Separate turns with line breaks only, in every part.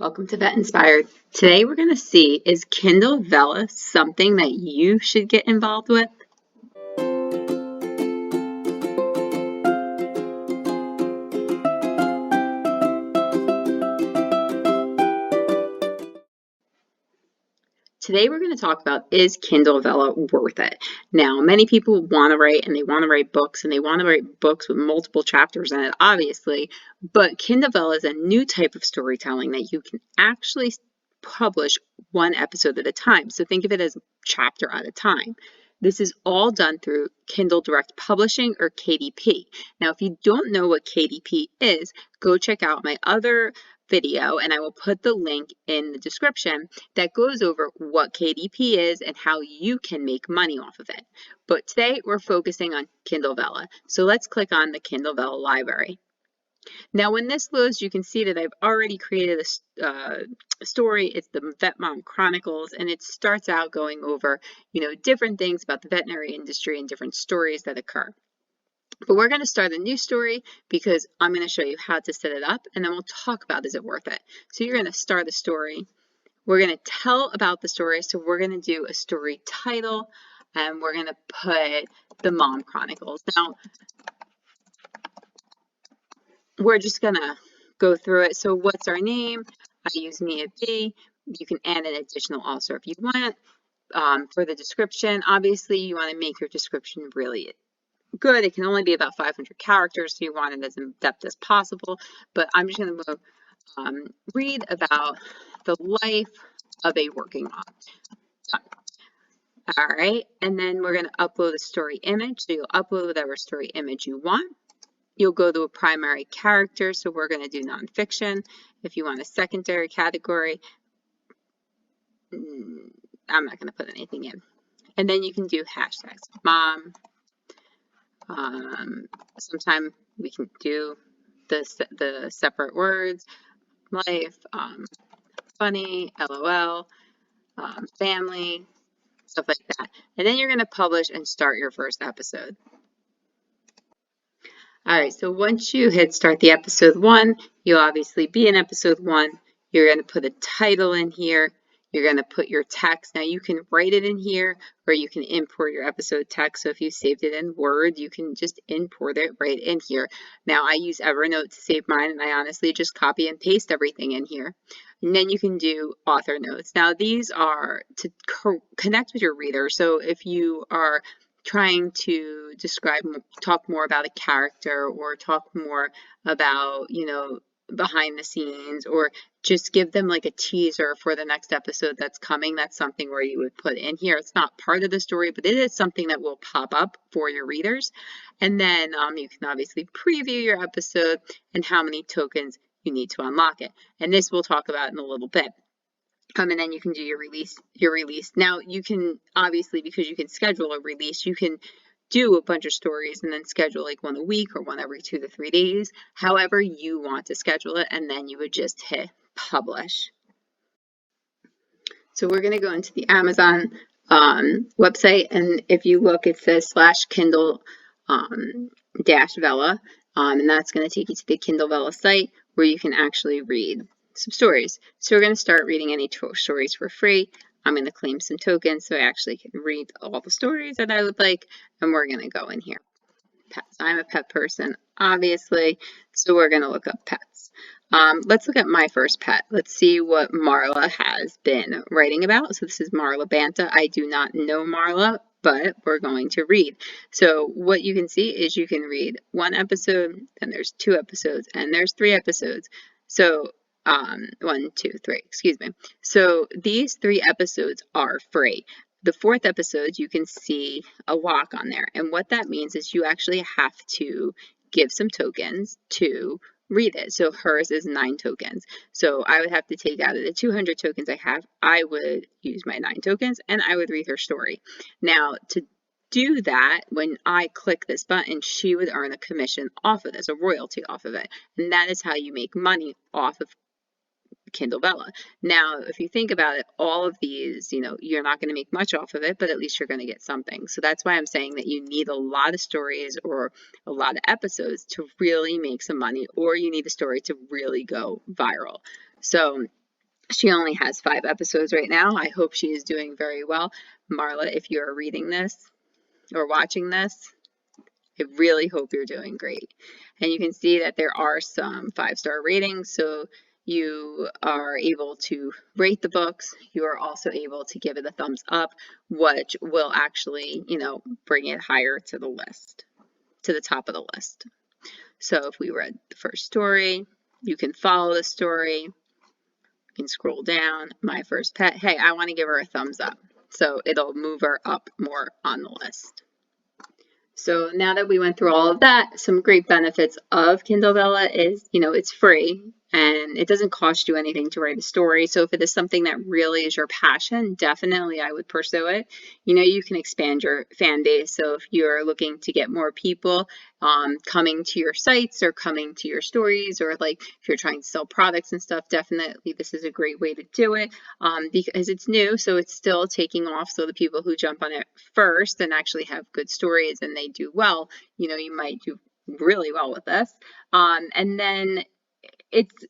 Welcome to Vet Inspired. Today we're going to see, is Kindle Vella something that you should get involved with? Today we're going to talk about, is Kindle Vella worth it? Now, many people want to write, and they want to write books, and they want to write books with multiple chapters in it, obviously, but Kindle Vella is a new type of storytelling that you can actually publish one episode at a time. So think of it as chapter at a time. This is all done through Kindle Direct Publishing, or KDP. Now, if you don't know what KDP is, go check out my other video, and I will put the link in the description that goes over what KDP is and how you can make money off of it. But today we're focusing on Kindle Vella. So let's click on the Kindle Vella library. Now, when this loads, you can see that I've already created a story. It's the Vet Mom Chronicles, and it starts out going over, different things about the veterinary industry and different stories that occur. But we're going to start a new story because I'm going to show you how to set it up, and then we'll talk about, is it worth it? So you're going to start a story. We're going to tell about the story. So we're going to do a story title, and we're going to put the Mom Chronicles. Now, we're just going to go through it. So what's our name? I use Mia B. You can add an additional also if you want. For the description, obviously you want to make your description really good. It can only be about 500 characters, so you want it as in depth as possible. But I'm just going to read about the life of a working mom. Done. All right, and then we're going to upload a story image. So you'll upload whatever story image you want. You'll go to a primary character, so we're going to do nonfiction. If you want a secondary category, I'm not going to put anything in. And then you can do hashtags. Mom. Sometime we can do the separate words. Life, funny, LOL, family, stuff like that. And then you're going to publish and start your first episode. All right, so once you hit start the episode 1, you'll obviously be in episode 1. You're going to put a title in here. You're going to put your text. Now, you can write it in here, or you can import your episode text. So if you saved it in Word, you can just import it right in here. Now, I use Evernote to save mine, and I honestly just copy and paste everything in here. And then you can do author notes. Now, these are to connect with your reader. So if you are trying to talk more about a character, or talk more about, behind the scenes, or just give them like a teaser for the next episode that's coming, that's something where you would put in here. It's not part of the story, but it is something that will pop up for your readers. And then you can obviously preview your episode and how many tokens you need to unlock it. And this we'll talk about in a little bit. And then you can do your release. Now, you can, obviously, because you can schedule a release, you can do a bunch of stories and then schedule like one a week or one every 2 to 3 days, however you want to schedule it, and then you would just hit publish. So we're going to go into the Amazon website, and if you look, it says /Kindle Vella, and that's going to take you to the Kindle Vella site where you can actually read some stories. So we're going to start reading any stories for free. I'm going to claim some tokens so I actually can read all the stories that I would like, and we're going to go in here. Pets. I'm a pet person, obviously, so we're going to look up pets. Let's look at my first pet. Let's see what Marla has been writing about. So this is Marla Banta. I do not know Marla, but we're going to read. So what you can see is you can read one episode, then there's 2 episodes, and there's 3 episodes. So 1, 2, 3, excuse me. So these 3 episodes are free. The 4th episode, you can see a lock on there. And what that means is you actually have to give some tokens to read it. So hers is 9 tokens. So I would have to take out of the 200 tokens I have, I would use my 9 tokens and I would read her story. Now, to do that, when I click this button, she would earn a commission off of this, a royalty off of it. And that is how you make money off of Kindle Vella. Now, if you think about it, all of these, you're not going to make much off of it, but at least you're going to get something. So that's why I'm saying that you need a lot of stories or a lot of episodes to really make some money, or you need a story to really go viral. So She only has 5 episodes right now. I hope she is doing very well. Marla, if you are reading this or watching this, I really hope you're doing great. And you can see that there are some 5-star ratings, so you are able to rate the books. You are also able to give it a thumbs up, which will actually, bring it higher to the list, to the top of the list. So if we read the first story, you can follow the story. You can scroll down. My First Pet. Hey, I want to give her a thumbs up. So it'll move her up more on the list. So now that we went through all of that, some great benefits of Kindle Vella is, it's free and it doesn't cost you anything to write a story. So if it is something that really is your passion, definitely I would pursue it. You can expand your fan base. So if you're looking to get more people coming to your sites or coming to your stories, or like if you're trying to sell products and stuff, definitely this is a great way to do it because it's new. So it's still taking off. So the people who jump on it first and actually have good stories and they do well, you might do really well with this. And then it's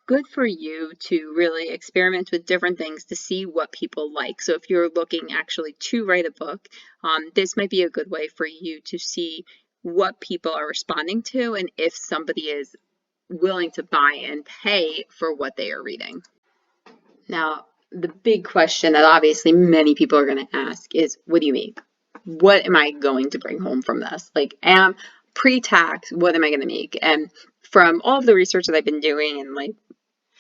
good for you to really experiment with different things to see what people like. So if you're looking actually to write a book, this might be a good way for you to see what people are responding to and if somebody is willing to buy and pay for what they are reading. Now, the big question that obviously many people are going to ask is, what do you make? What am I going to bring home from this? Like, pre-tax, what am I going to make? And from all of the research that I've been doing and like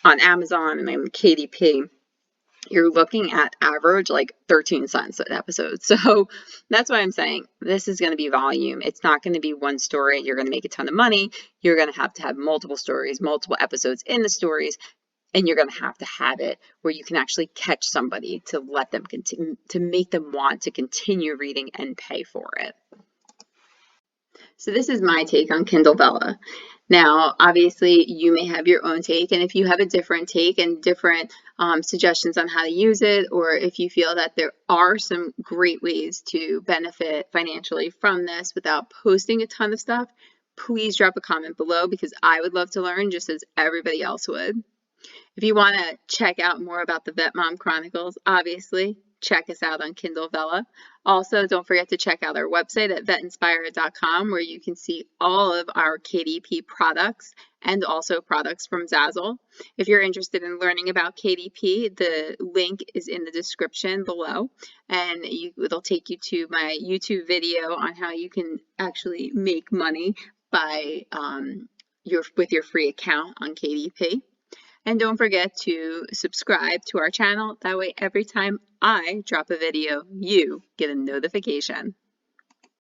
on Amazon and on KDP, you're looking at average like 13 cents an episode. So that's why I'm saying this is going to be volume. It's not going to be one story. You're going to make a ton of money. You're going to have multiple stories, multiple episodes in the stories. And you're going to have it where you can actually catch somebody to let them continue, to make them want to continue reading and pay for it. So this is my take on Kindle Vella. Now, obviously, you may have your own take, and if you have a different take and different suggestions on how to use it, or if you feel that there are some great ways to benefit financially from this without posting a ton of stuff, please drop a comment below because I would love to learn just as everybody else would. If you want to check out more about the Vet Mom Chronicles, obviously, check us out on Kindle Vella. Also, don't forget to check out our website at vetinspired.com where you can see all of our KDP products and also products from Zazzle. If you're interested in learning about KDP, the link is in the description below, and it'll take you to my YouTube video on how you can actually make money by with your free account on KDP. And don't forget to subscribe to our channel. That way, every time I drop a video, you get a notification.